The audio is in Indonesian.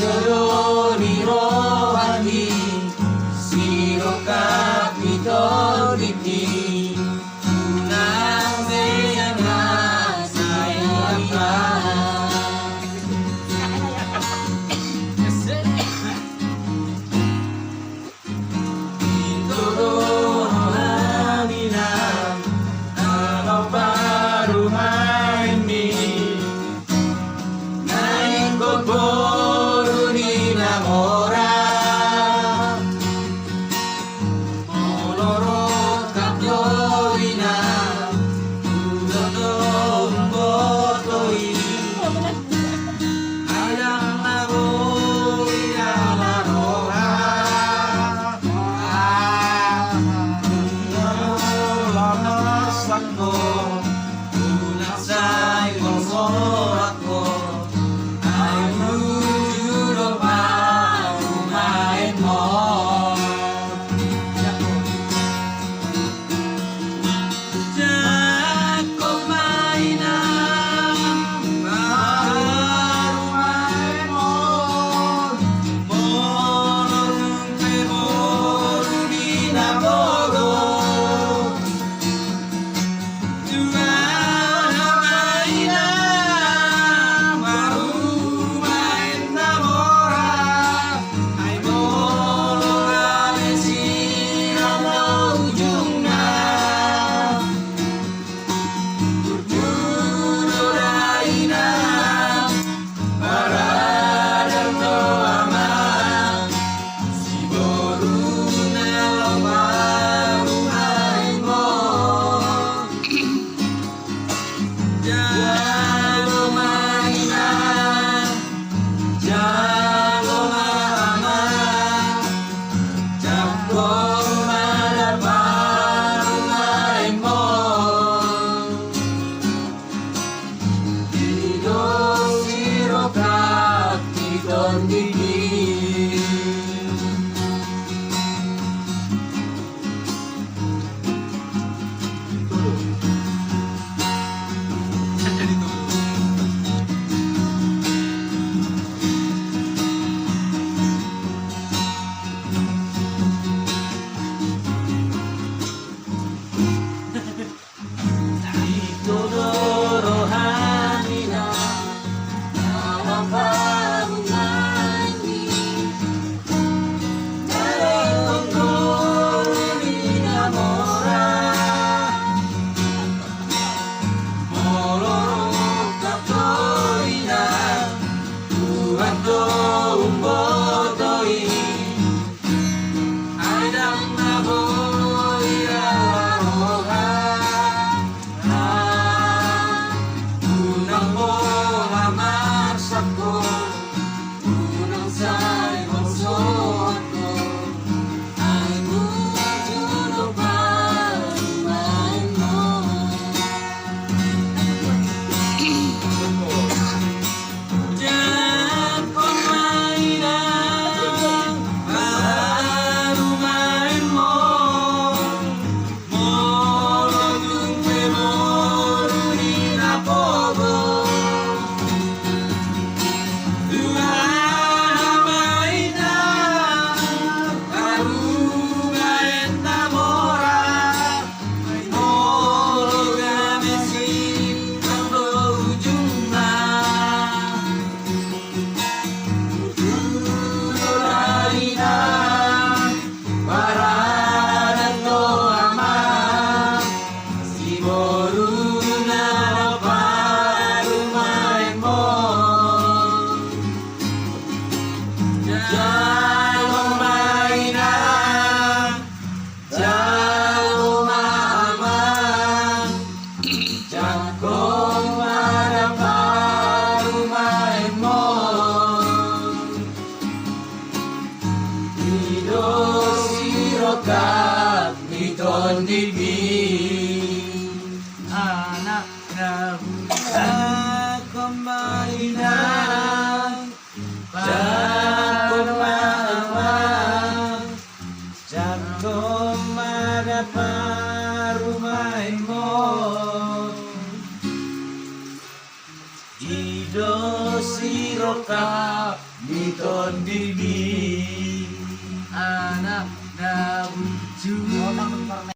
Dodoni rohani siro kapito diki unang sayanga sayanga Dodoni na ano baru maini naing goboru ni namora moloro kaploina udodong botoi ayang naboi alaroha Sakko unang say mo ako ay mujuro pa kumain mo Diyan kumain na kumain mo Molong peboro di nabogo Miton dibing anak nabuka kemainan Jago madapa rumahmu Ido siroka miton dibi anak dabuju